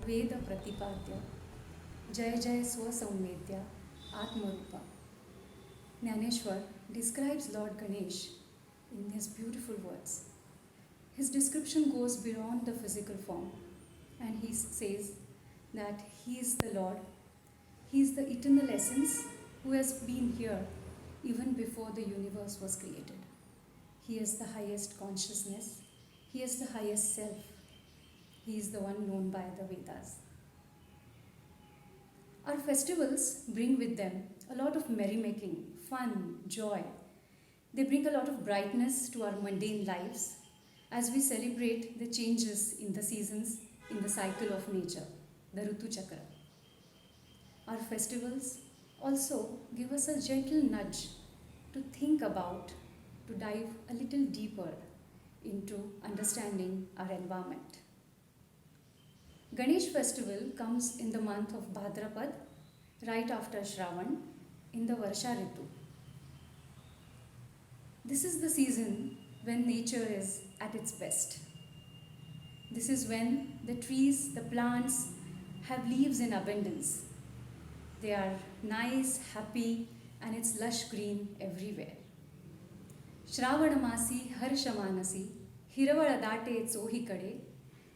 वेद प्रतिपाद्य जय जय स्वसंवेद्या Atmarupa. Gyaneshwar describes Lord Ganesh in his beautiful words. His description goes beyond the physical form, and he says that he is the Lord, he is the eternal essence who has been here even before the universe was created. He is the highest consciousness, he is the highest self, he is the one known by the Vedas. Our festivals bring with them a lot of merrymaking, fun, joy. They bring a lot of brightness to our mundane lives as we celebrate the changes in the seasons in the cycle of nature, the Ritu Chakra. Our festivals also give us a gentle nudge to think about, to dive a little deeper into understanding our environment. Ganesh festival comes in the month of Bhadrapad, right after Shravan, in the Varsha Ritu. This is the season when nature is at its best. This is when the trees, the plants have leaves in abundance. They are nice, happy, and it's lush green everywhere. श्रावणमासी हर्षमानसी हिरवळ दाटे चोहीकडे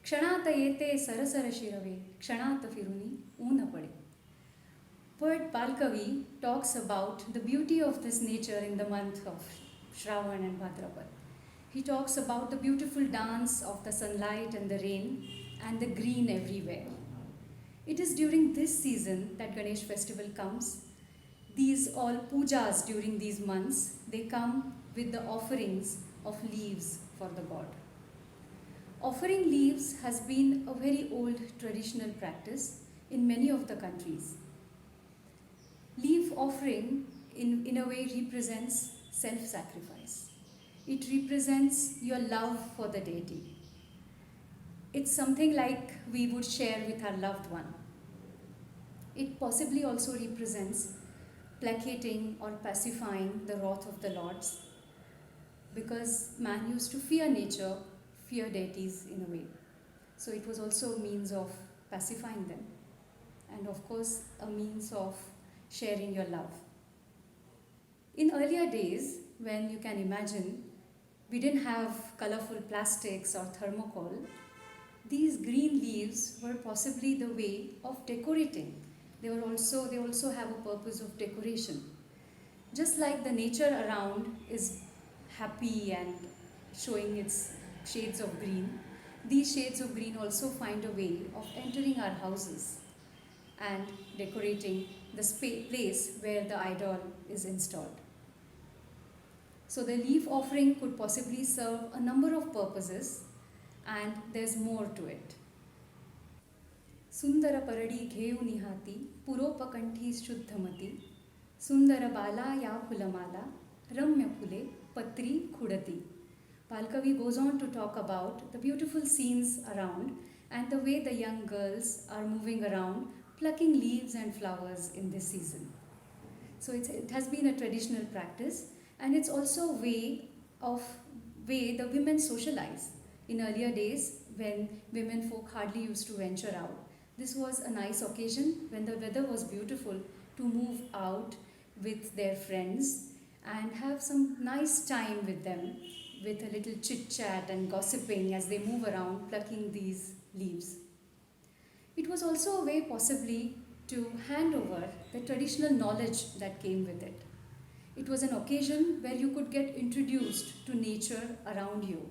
क्षणात येते सरसर शिरवे क्षणात फिरुनी ऊन पडे. Poet Balkavi talks about the beauty of this nature in the month of Shravan and Bhadrapad. He talks about the beautiful dance of the sunlight and the rain and the green everywhere. It is during this season that Ganesh festival comes. These all pujas during these months, they come with the offerings of leaves for the god. Offering leaves has been a very old traditional practice in many of the countries. Leaf offering in a way represents self-sacrifice. It represents your love for the deity. It's something like we would share with our loved one. It possibly also represents placating or pacifying the wrath of the lords, because man used to fear nature, fear deities in a way. So it was also a means of pacifying them, and of course a means of sharing your love. In earlier days, when you can imagine, we didn't have colorful plastics or thermocol, these green leaves were possibly the way of decorating. They also have a purpose of decoration. Just like the nature around is happy and showing its shades of green, these shades of green also find a way of entering our houses and decorating the place where the idol is installed. So the leaf offering could possibly serve a number of purposes, and there's more to it. Sundara paradi घेऊनी हाती पुरोपकंठी शुद्धमती सुंदर बाला या फुलमाला रम्य फुले patri khudati. Palkavi goes on to talk about the beautiful scenes around and the way the young girls are moving around plucking leaves and flowers in this season. So it has been a traditional practice, and it's also a way the women socialize. In earlier days, when women folk hardly used to venture out, this was a nice occasion when the weather was beautiful to move out with their friends and have some nice time with them, with a little chit chat and gossiping as they move around plucking these leaves. It was also a way possibly to hand over the traditional knowledge that came with it. It was an occasion where you could get introduced to nature around you.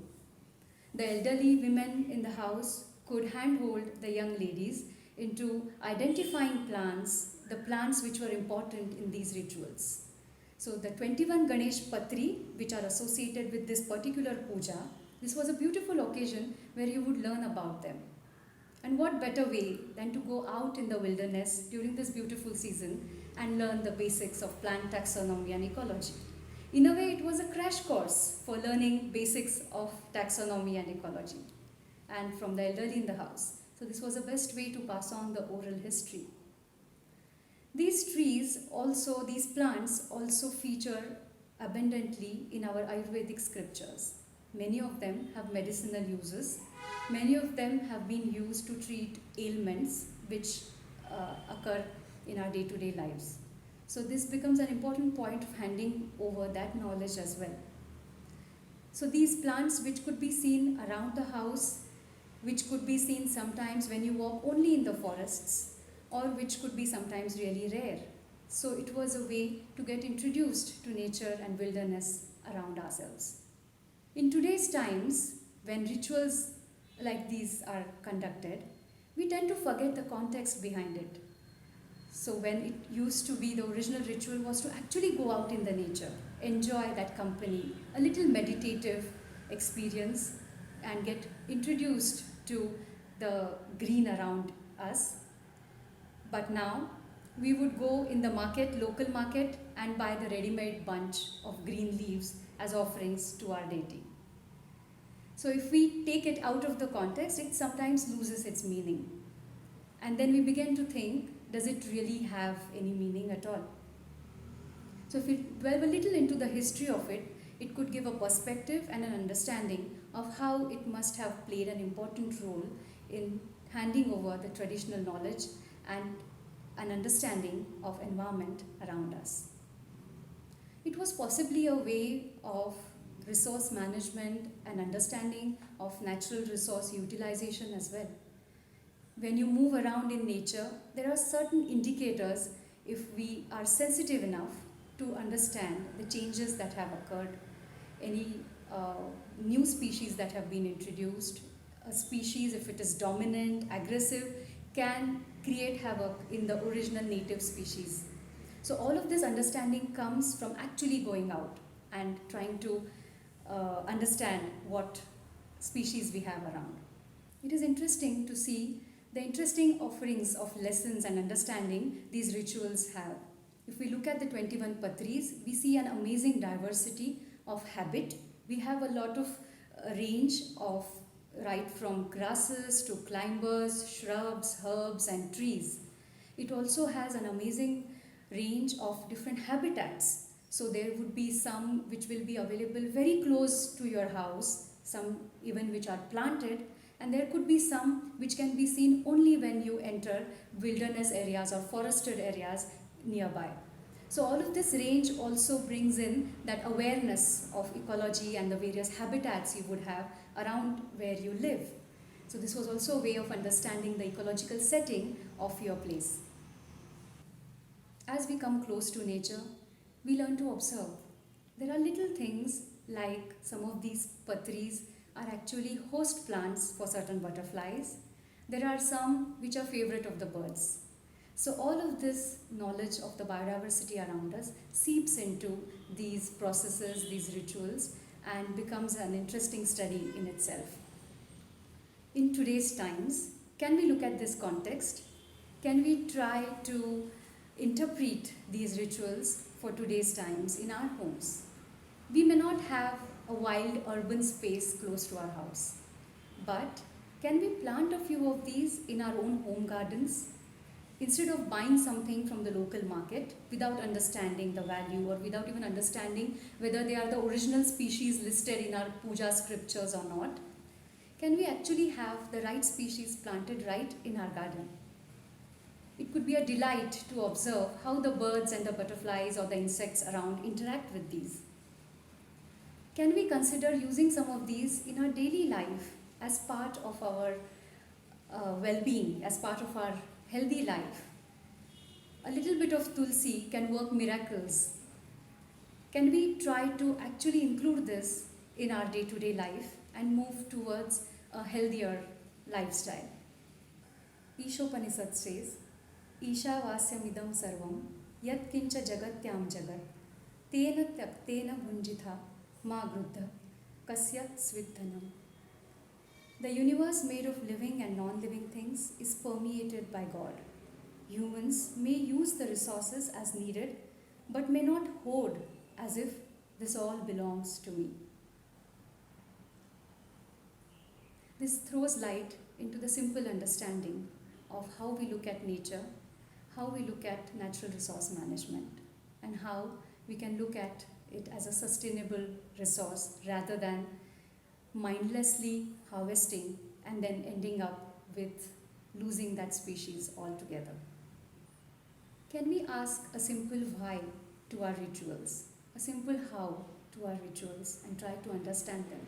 The elderly women in the house could handhold the young ladies into identifying plants, the plants which were important in these rituals. So the 21 Ganesh Patri, which are associated with this particular puja, this was a beautiful occasion where you would learn about them. And what better way than to go out in the wilderness during this beautiful season and learn the basics of plant taxonomy and ecology. In a way, it was a crash course for learning basics of taxonomy and ecology, and from the elderly in the house. So this was the best way to pass on the oral history. These plants also feature abundantly in our Ayurvedic scriptures. Many of them have medicinal uses. Many of them have been used to treat ailments which occur in our day-to-day lives. So this becomes an important point of handing over that knowledge as well. So these plants which could be seen around the house, which could be seen sometimes when you walk only in the forests, or which could be sometimes really rare. So it was a way to get introduced to nature and wilderness around ourselves. In today's times, when rituals like these are conducted, we tend to forget the context behind it. So when it used to be, the original ritual was to actually go out in the nature, enjoy that company, a little meditative experience, and get introduced to the green around us. But now we would go in the market, local market, and buy the ready-made bunch of green leaves as offerings to our deity. So if we take it out of the context, it sometimes loses its meaning. And then we begin to think, does it really have any meaning at all? So if we delve a little into the history of it, it could give a perspective and an understanding of how it must have played an important role in handing over the traditional knowledge and an understanding of environment around us. It was possibly a way of resource management and understanding of natural resource utilization as well. When you move around in nature, there are certain indicators if we are sensitive enough to understand the changes that have occurred, any new species that have been introduced. A species, if it is dominant, aggressive, can create havoc in the original native species. So all of this understanding comes from actually going out and trying to understand what species we have around. It is interesting to see the interesting offerings of lessons and understanding these rituals have. If we look at the 21 patris, we see an amazing diversity of habit. We have a lot of range of right from grasses to climbers, shrubs, herbs and trees. It also has an amazing range of different habitats. So there would be some which will be available very close to your house, some even which are planted, and there could be some which can be seen only when you enter wilderness areas or forested areas nearby. So all of this range also brings in that awareness of ecology and the various habitats you would have around where you live. So this was also a way of understanding the ecological setting of your place. As we come close to nature, we learn to observe. There are little things like some of these patris are actually host plants for certain butterflies. There are some which are favorite of the birds. So all of this knowledge of the biodiversity around us seeps into these processes, these rituals, and becomes an interesting study in itself. In today's times, can we look at this context? Can we try to interpret these rituals for today's times in our homes? We may not have a wild urban space close to our house, but can we plant a few of these in our own home gardens? Instead of buying something from the local market without understanding the value or without even understanding whether they are the original species listed in our puja scriptures or not, can we actually have the right species planted right in our garden? It could be a delight to observe how the birds and the butterflies or the insects around interact with these. Can we consider using some of these in our daily life as part of our well-being, as part of our healthy life? A little bit of tulsi can work miracles. Can we try to actually include this in our day-to-day life and move towards a healthier lifestyle? Ishopanishad says, Isha vasyamidam sarvam yat kincha jagatyam jagat tena tyaktena bhunjitha ma gruddha kasya svidhanam. The universe made of living and non-living things is permeated by God. Humans may use the resources as needed, but may not hoard as if this all belongs to me. This throws light into the simple understanding of how we look at nature, how we look at natural resource management, and how we can look at it as a sustainable resource rather than mindlessly harvesting and then ending up with losing that species altogether? Can we ask a simple why to our rituals, a simple how to our rituals, and try to understand them?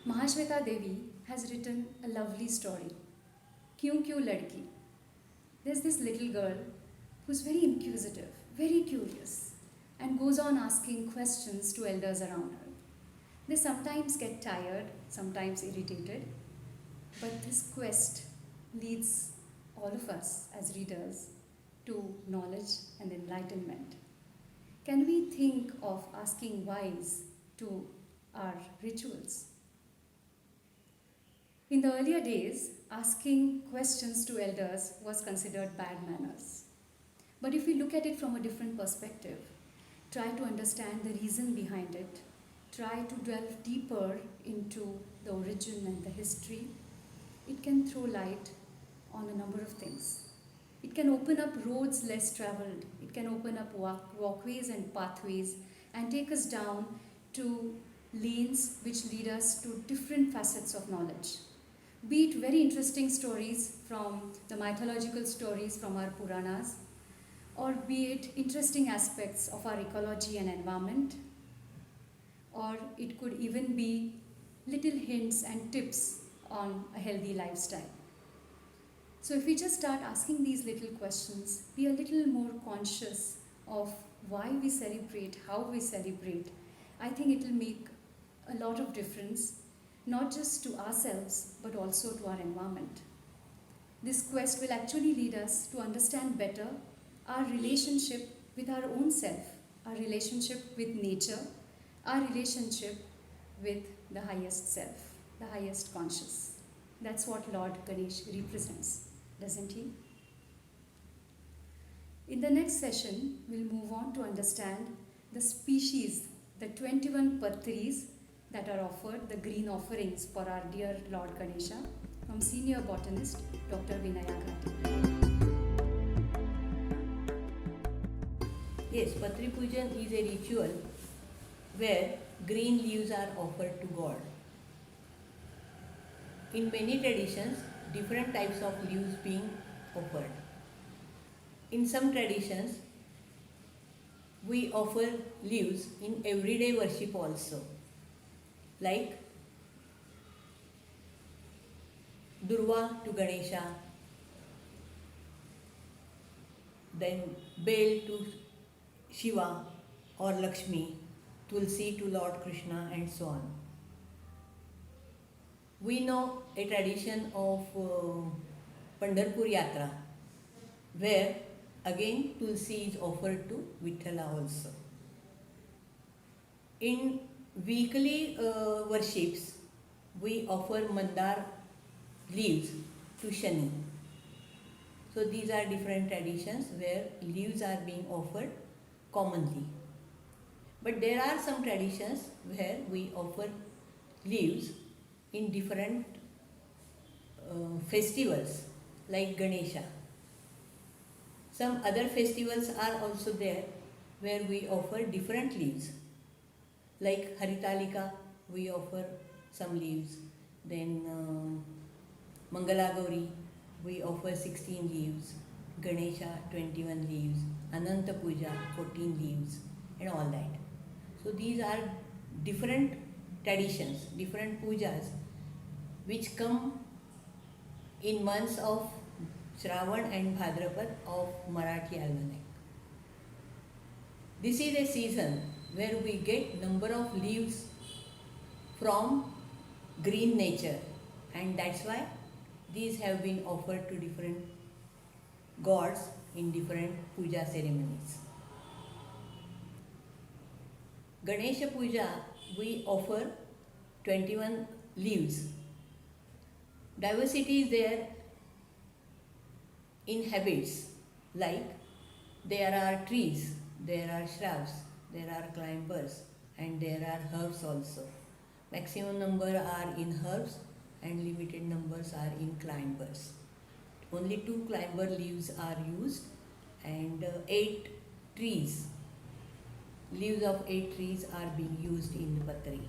Mahashweta Devi has written a lovely story, Kyun Kyun Ladki. There's this little girl who's very inquisitive, very curious, and goes on asking questions to elders around her. They sometimes get tired, sometimes irritated, but this quest leads all of us as readers to knowledge and enlightenment. Can we think of asking whys to our rituals? In the earlier days, asking questions to elders was considered bad manners. But if we look at it from a different perspective, try to understand the reason behind it, try to delve deeper into the origin and the history, it can throw light on a number of things. It can open up roads less traveled, it can open up walkways and pathways and take us down to lanes which lead us to different facets of knowledge. Be it very interesting stories from the mythological stories from our Puranas, or be it interesting aspects of our ecology and environment, or it could even be little hints and tips on a healthy lifestyle. So if we just start asking these little questions, be a little more conscious of why we celebrate, how we celebrate, I think it will make a lot of difference, not just to ourselves, but also to our environment. This quest will actually lead us to understand better our relationship with our own self, our relationship with nature, our relationship with the highest self, the highest conscious. That's what Lord Ganesha represents, doesn't he? In the next session, we'll move on to understand the species, the 21 patris that are offered, the green offerings for our dear Lord Ganesha, from senior botanist Dr. Vinaya Ghate. Yes, Patri Pujan is a ritual where green leaves are offered to God. In many traditions, different types of leaves being offered. In some traditions, we offer leaves in everyday worship also, like Durva to Ganesha, then Bel to Shiva or Lakshmi, Tulsi to Lord Krishna, and so on. We know a tradition of Pandharpur Yatra, where again Tulsi is offered to Vithala also. In weekly worships, we offer Mandar leaves to Shani. So these are different traditions where leaves are being offered commonly. But there are some traditions where we offer leaves in different festivals like Ganesha. Some other festivals are also there where we offer different leaves. Like Haritalika, we offer some leaves. Then Mangala Gauri, we offer 16 leaves. Ganesha, 21 leaves. Ananta Puja, 14 leaves, and all that. So these are different traditions, different pujas which come in months of Shravan and Bhadrapad of Marathi almanac. This is a season where we get number of leaves from green nature, and that's why these have been offered to different gods in different puja ceremonies. Ganesha Puja, we offer 21 leaves. Diversity is there in habits, like there are trees, there are shrubs, there are climbers, and there are herbs also. Maximum number are in herbs and limited numbers are in climbers. Only 2 climber leaves are used, and 8 leaves of 8 trees are being used in Patri.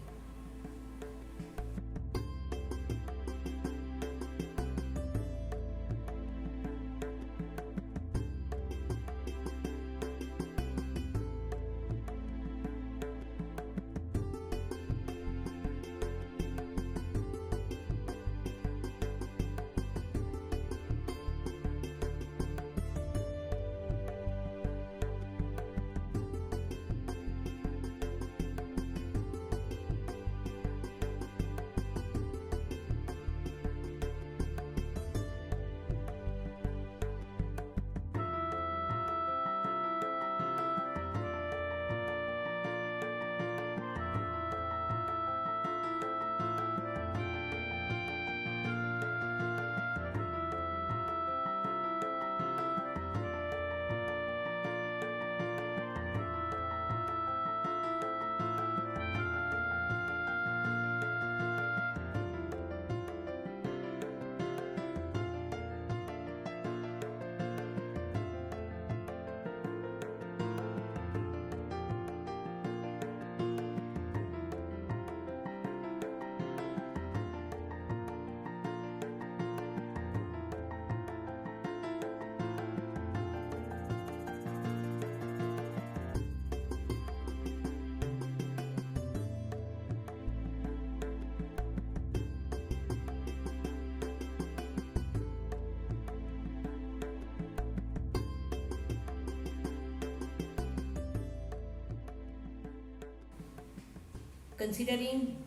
considering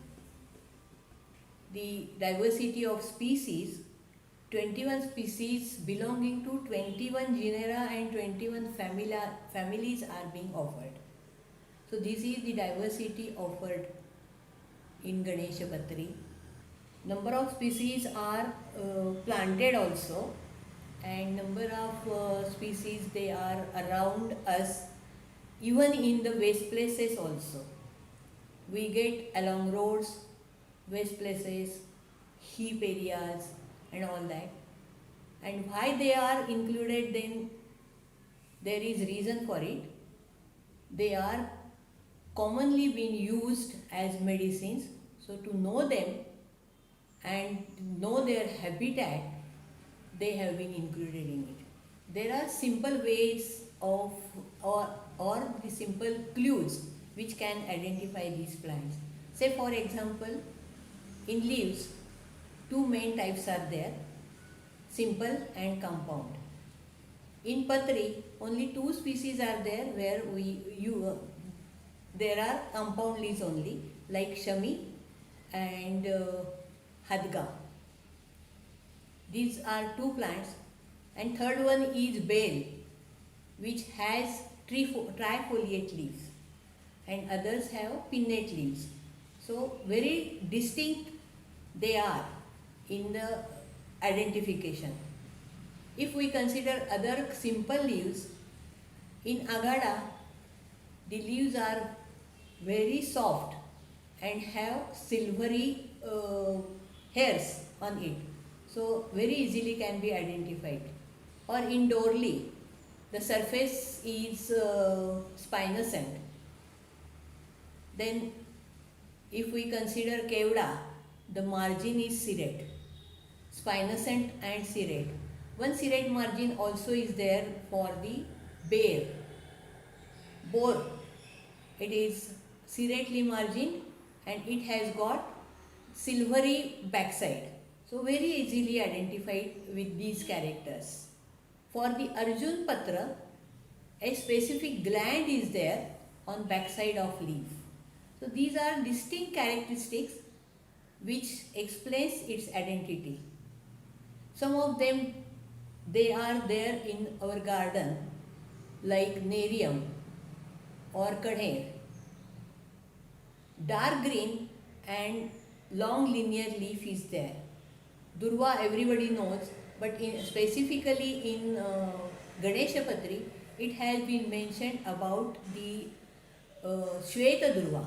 the diversity of species, 21 species belonging to 21 genera and 21 families are being offered. So this is the diversity offered in Ganesha Patri. Number of species are planted also, and number of species they are around us, even in the waste places also. We get along roads, waste places, heap areas and all that. And why they are included, then there is reason for it. They are commonly being used as medicines, so to know them and know their habitat, they have been included in it. There are simple ways of or the simple clues which can identify these plants. Say for example, in leaves, two main types are there, simple and compound. In Patri, only two species are there where there are compound leaves only, like Shami and Hadga. These are two plants, and third one is Bale, which has trifoliate leaves, and others have pinnate leaves. So very distinct they are in the identification. If we consider other simple leaves, in Agada, the leaves are very soft and have silvery hairs on it. So very easily can be identified. Or in Dorli, the surface is spinescent. Then if we consider Kevda, the margin is serrate, spinescent and serrate. One serrate margin also is there for the bear. Boar, it is serrately margined and it has got silvery backside. So very easily identified with these characters. For the Arjun Patra, a specific gland is there on backside of leaf. So these are distinct characteristics which explains its identity. Some of them, they are there in our garden, like Nerium or Kadher. Dark green and long linear leaf is there. Durva everybody knows, but specifically in Ganesha Patri, it has been mentioned about the Shweta Durva.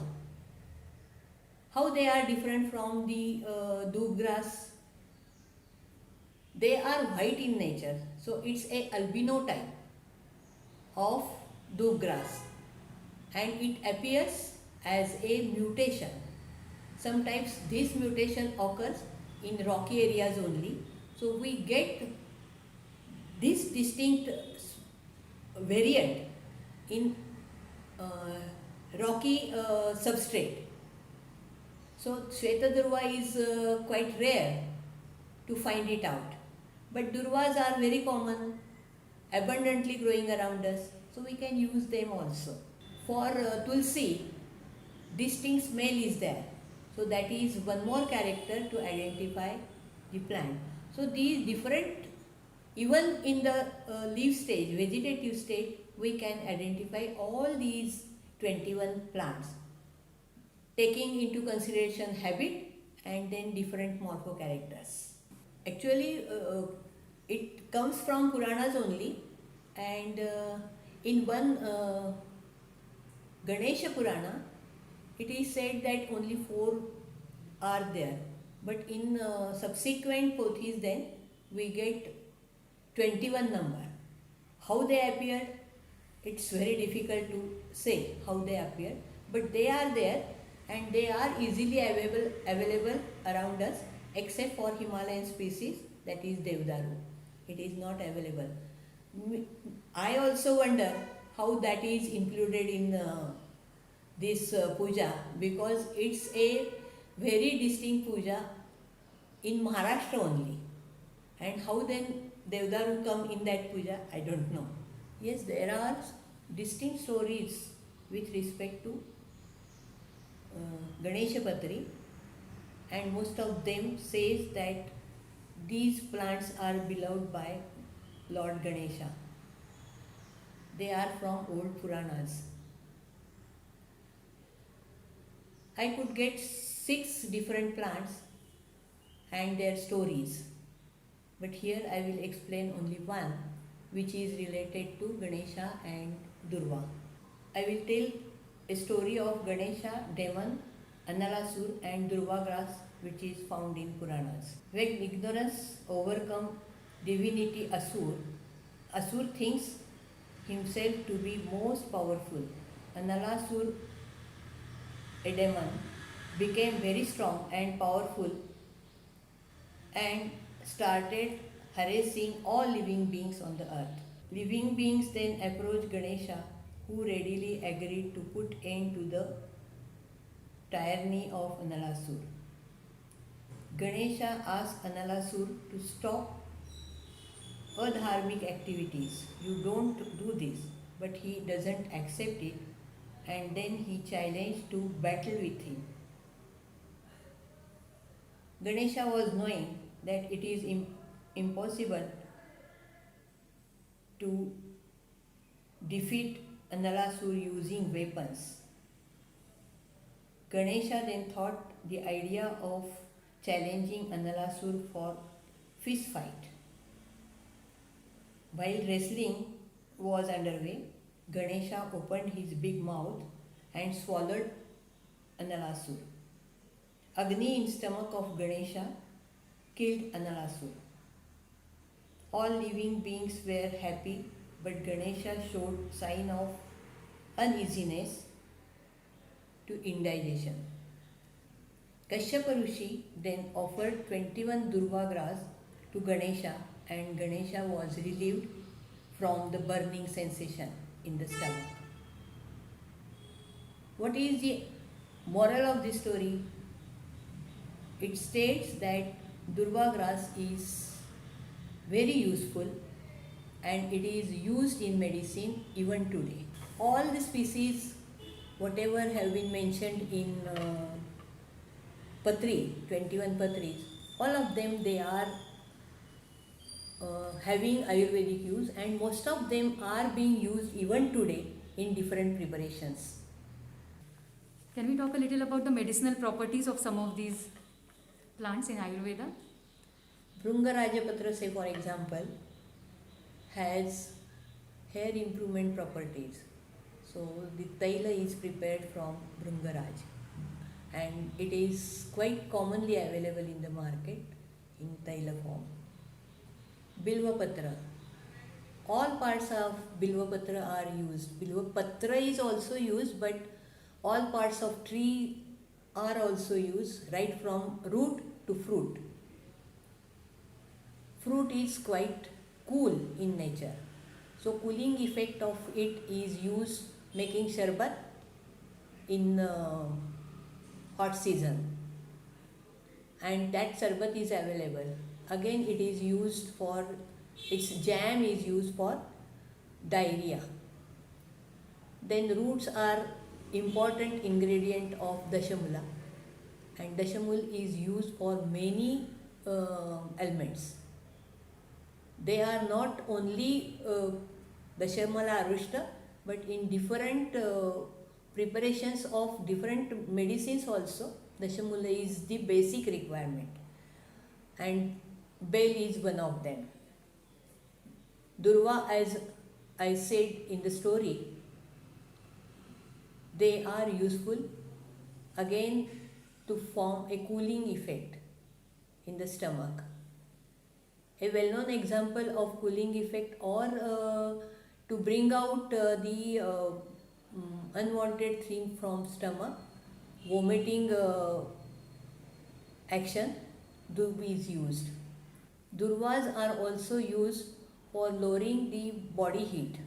How they are different from the Doob grass? They are white in nature, so it's a albino type of Doob grass, and it appears as a mutation. Sometimes this mutation occurs in rocky areas only, so we get this distinct variant in rocky substrate. So Shweta Durva is quite rare to find it out, but Durvas are very common, abundantly growing around us, so we can use them also. For Tulsi, distinct smell is there, so that is one more character to identify the plant. So these different, even in the leaf stage, vegetative stage, we can identify all these 21 plants, taking into consideration habit and then different morpho characters. Actually, it comes from Puranas only, and in one Ganesha Purana, it is said that only 4 are there, but in subsequent pothis then we get 21 number. How they appeared, it's very difficult to say how they appear, but they are there and they are easily available around us, except for Himalayan species, that is Devdaru. It is not available. I also wonder how that is included in this puja, because it's a very distinct puja in Maharashtra only. And how then Devdaru come in that puja, I don't know. Yes, there are distinct stories with respect to Ganesha Patri, and most of them says that these plants are beloved by Lord Ganesha. They are from old Puranas. I could get 6 different plants and their stories, but here I will explain only one, which is related to Ganesha and Durva. I will tell a story of Ganesha, demon, Analasur and Durva grass, which is found in Puranas. When ignorance overcome divinity Asur, Asur thinks himself to be most powerful. Analasur, a demon, became very strong and powerful and started harassing all living beings on the earth. Living beings then approached Ganesha, who readily agreed to put end to the tyranny of Analasur. Ganesha asked Analasur to stop adharmic activities. You don't do this, but he doesn't accept it, and then he challenged to battle with him. Ganesha was knowing that it is impossible to defeat Analasur using weapons. Ganesha then thought the idea of challenging Analasur for fist fight. While wrestling was underway, Ganesha opened his big mouth and swallowed Analasur. Agni in stomach of Ganesha killed Analasur. All living beings were happy, but Ganesha showed sign of uneasiness to indigestion. Kashyapa Rishi then offered 21 Durva grass to Ganesha, and Ganesha was relieved from the burning sensation in the stomach. What is the moral of this story? It states that Durva grass is very useful and it is used in medicine even today. All the species, whatever have been mentioned in Patri, 21 Patris, all of them they are having Ayurvedic use, and most of them are being used even today in different preparations. Can we talk a little about the medicinal properties of some of these plants in Ayurveda? Bhringarajapatra, say for example, has hair improvement properties. So the taila is prepared from Bhringaraj, and it is quite commonly available in the market in taila form. Bilvapatra. All parts of Bilvapatra are used. Bilvapatra is also used, but all parts of tree are also used, right from root to fruit. Fruit is quite cool in nature. So cooling effect of it is used making sharbat in hot season, and that sharbat is available. Again it is used for, its jam is used for diarrhea. Then roots are important ingredient of Dashamula, and Dashamul is used for many ailments. They are not only Dashamala Arushta, but in different preparations of different medicines also, Dashamula is the basic requirement, and Bel is one of them. Durva, as I said in the story, they are useful again to form a cooling effect in the stomach. A well-known example of cooling effect or to bring out the unwanted thing from stomach, vomiting action, Durva is used. Durvas are also used for lowering the body heat.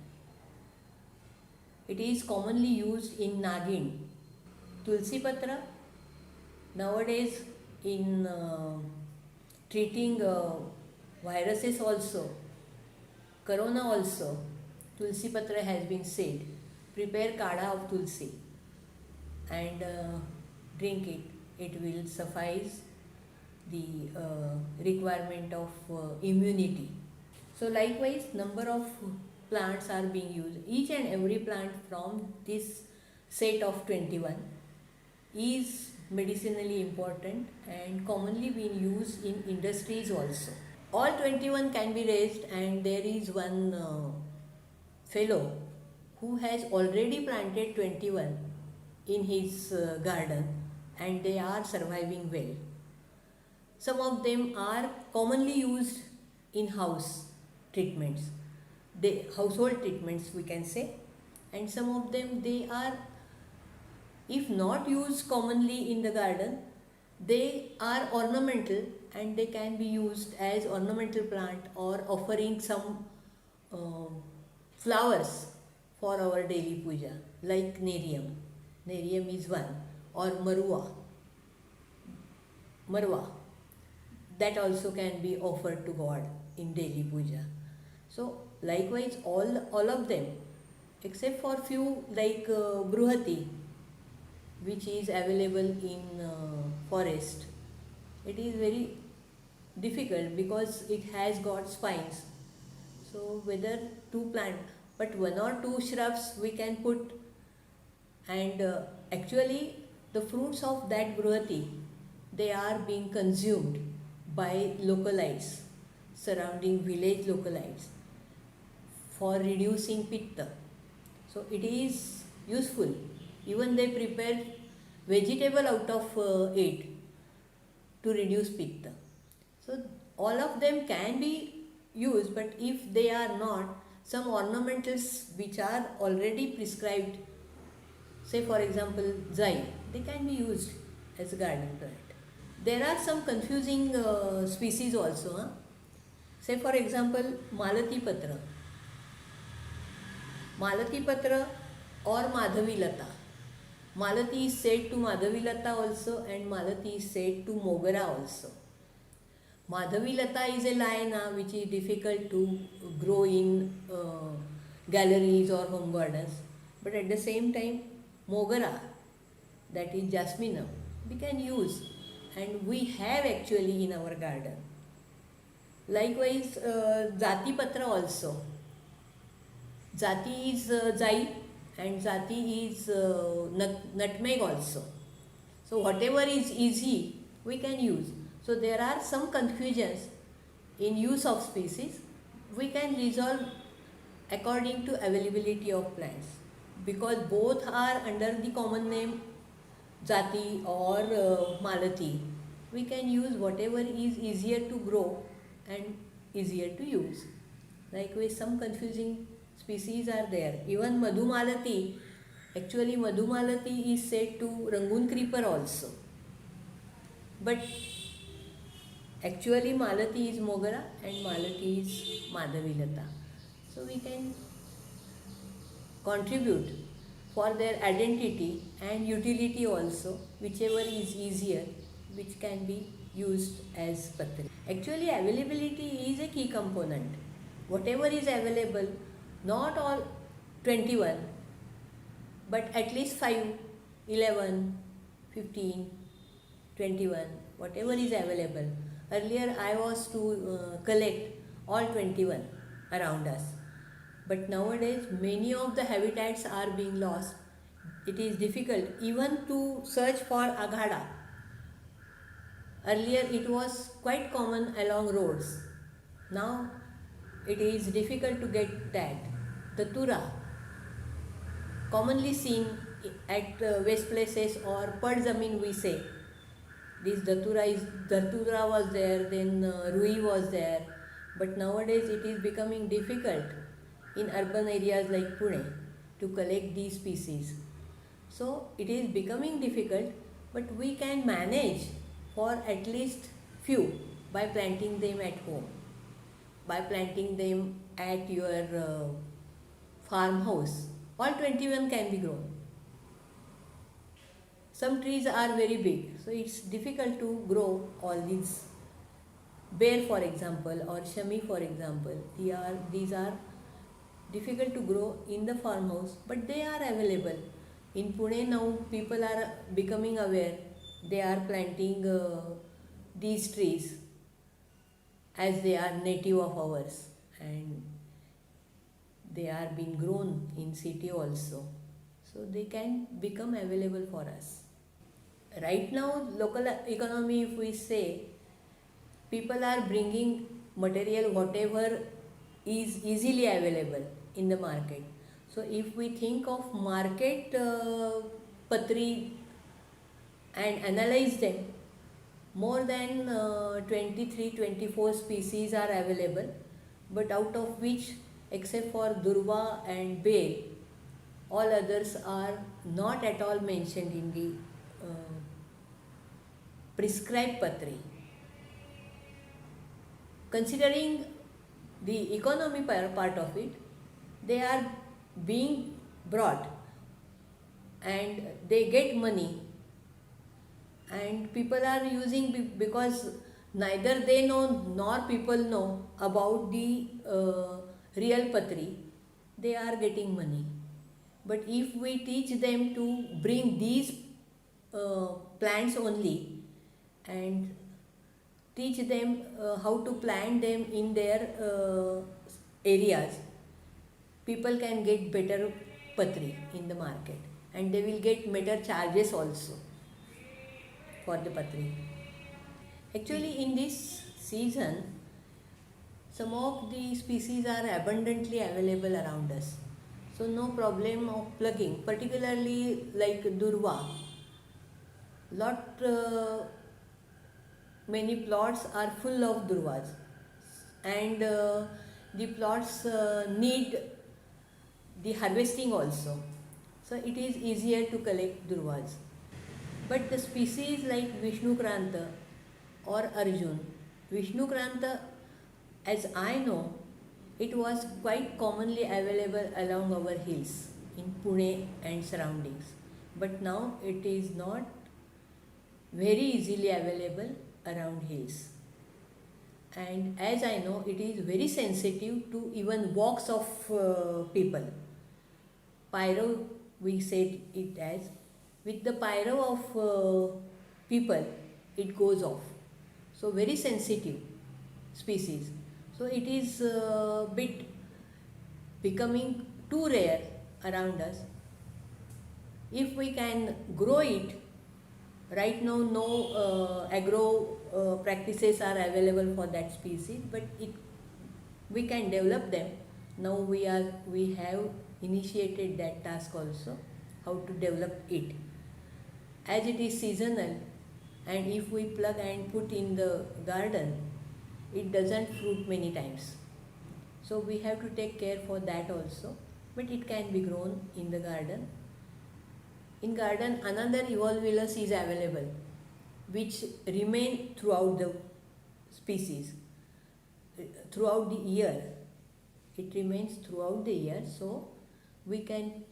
It is commonly used in Nagin. Tulsi Patra, nowadays in treating viruses also, corona also, Tulsi Patra has been said. Prepare kadha of Tulsi and drink it, it will suffice the requirement of immunity. So likewise, number of plants are being used. Each and every plant from this set of 21 is medicinally important and commonly being used in industries also. All 21 can be raised, and there is one fellow who has already planted 21 in his garden, and they are surviving well. Some of them are commonly used in house treatments, household treatments we can say, and some of them they are, if not used commonly in the garden, they are ornamental and they can be used as ornamental plant or offering some flowers for our daily puja, like nerium. Nerium is one, or marwa, that also can be offered to God in daily puja. So likewise, all of them, except for few like bruhati, which is available in forest, it is very difficult because it has got spines. So whether to plant, but one or two shrubs we can put, and actually the fruits of that bruhati, they are being consumed by localites, surrounding village localites, for reducing pitta. So it is useful. Even they prepare vegetable out of it to reduce pitta. So all of them can be used, but if they are not, some ornamentals which are already prescribed, say for example zai, they can be used as a garden plant. There are some confusing species also. Say for example Malati Patra. Malati Patra or Madhavi Lata. Malati is said to Madhavi Lata also, and Malati is said to Mogara also. Madhavi Lata is a liana which is difficult to grow in galleries or home gardens, but at the same time Mogara, that is Jasminum, we can use, and we have actually in our garden. Likewise Jati Patra also. Jati is Jai and Jati is nutmeg also. So whatever is easy we can use. So there are some confusions in use of species. We can resolve according to availability of plants, because both are under the common name Jati or Malati. We can use whatever is easier to grow and easier to use. Likewise, some confusing species are there. Even Madhumalati, actually Madhumalati is said to Rangoon creeper also. But actually Malati is Mogara and Malati is Madhavilata. So we can contribute for their identity and utility also, whichever is easier, which can be used as patri. Actually availability is a key component. Whatever is available, not all 21, but at least 5, 11, 15, 21, whatever is available. Earlier I was to collect all 21 around us, but nowadays many of the habitats are being lost. It is difficult even to search for aghada. Earlier it was quite common along roads. Now it is difficult to get that. The tura, commonly seen at waste places or pad zamin we say. This datura was there, then rui was there, but nowadays it is becoming difficult in urban areas like Pune to collect these species. So it is becoming difficult, but we can manage for at least few by planting them at home, by planting them at your farmhouse. All 21 can be grown. Some trees are very big, so it's difficult to grow all these. Bear for example, or shami for example, these are difficult to grow in the farmhouse, but they are available. In Pune now people are becoming aware they are planting these trees as they are native of ours, and they are being grown in city also, so they can become available for us. Right now, local economy, if we say, people are bringing material whatever is easily available in the market. So if we think of market patri and analyze them, more than 23-24 species are available, but out of which, except for durva and bale, all others are not at all mentioned in the prescribed patri. Considering the economy part of it, they are being brought and they get money, and people are using because neither they know nor people know about the real patri, they are getting money. But if we teach them to bring these plants only and teach them how to plant them in their areas, people can get better patri in the market, and they will get better charges also for the patri. Actually, in this season, some of the species are abundantly available around us, so no problem of plugging, particularly like durva. Lot many plots are full of durvas, and the plots need the harvesting also, so it is easier to collect durvas. But the species like Vishnukranta or Arjun, Vishnukranta, as I know, it was quite commonly available along our hills in Pune and surroundings, but now it is not very easily available around hills. And as I know, it is very sensitive to even walks of people. Pyro, we said it as, with the pyro of people, it goes off. So very sensitive species. So it is a bit becoming too rare around us. If we can grow it, right now no agro practices are available for that species, but we can develop them. Now we have initiated that task also, how to develop it. As it is seasonal, and if we plug and put in the garden, it doesn't fruit many times. So we have to take care for that also, but it can be grown in the garden. In garden, another evolvulus is available, which remain throughout the species, throughout the year. It remains throughout the year, so we can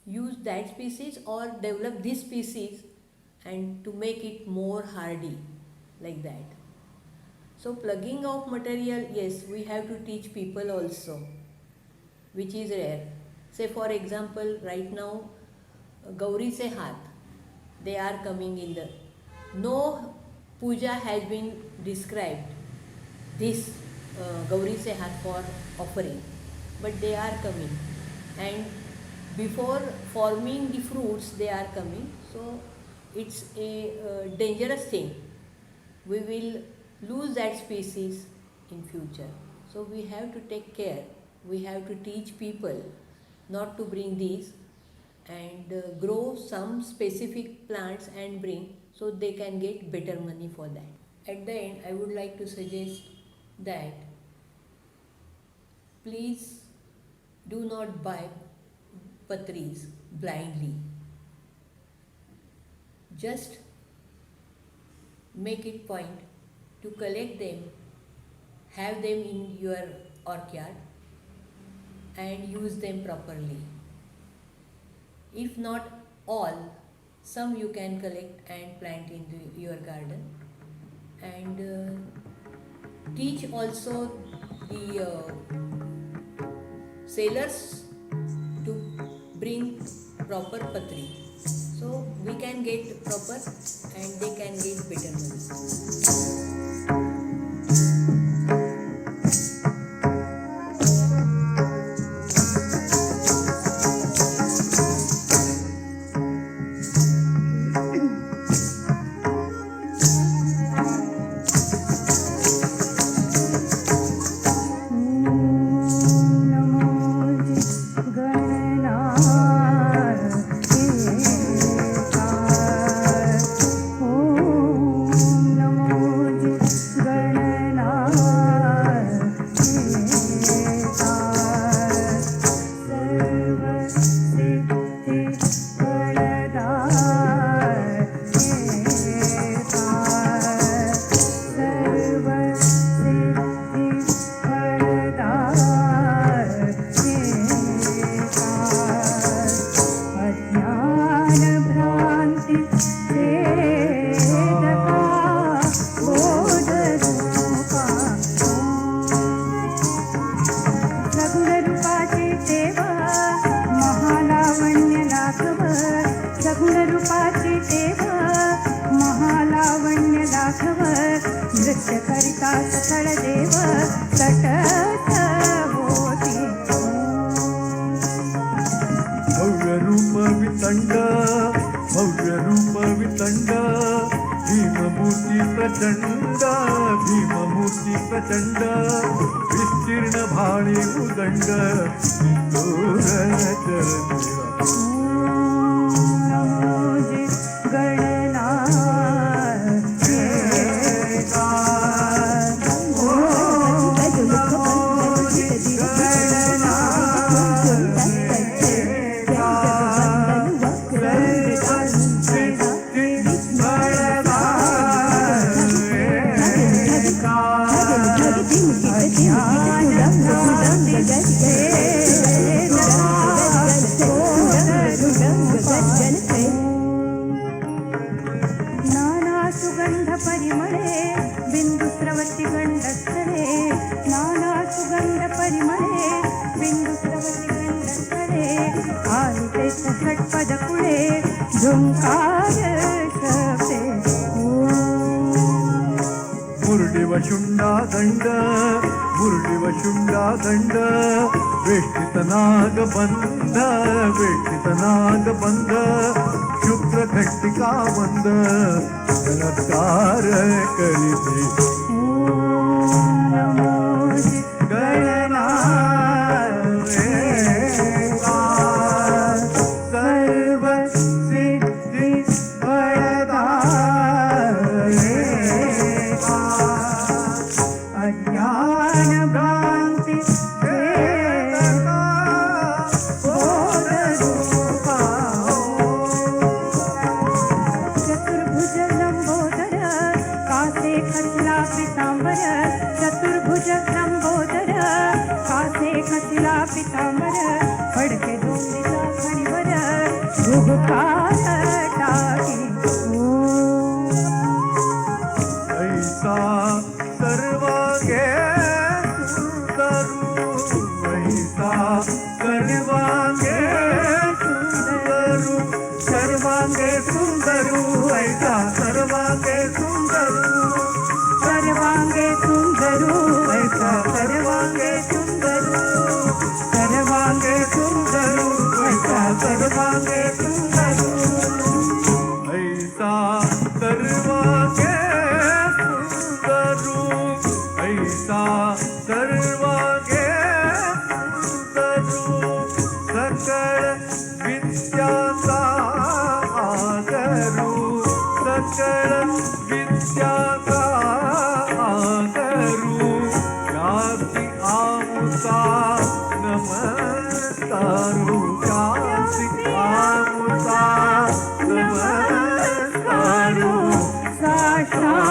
use that species or develop this species and to make it more hardy, like that. So plugging of material, yes, we have to teach people also, which is rare. Say for example, right now, Gauri se Hath, they are coming in the, no puja has been described, this Gauri se Hath for offering, but they are coming, and before forming the fruits they are coming, so it's a dangerous thing. We will lose that species in future, so we have to take care. We have to teach people not to bring these, and grow some specific plants and bring, so they can get better money for that. At the end, I would like to suggest that please do not buy patris blindly. Just make it point to collect them, have them in your orchard and use them properly. If not all, some you can collect and plant into your garden, and teach also the sellers to bring proper patri. So we can get proper and they can get better money. भीममूर्ती प्रचंड विस्तीर्ण भाळी उदंड दंड वेष्टित नागबंध शुक्र घंटिका बंद चमत्कार करीते Namaskaru, Sasha.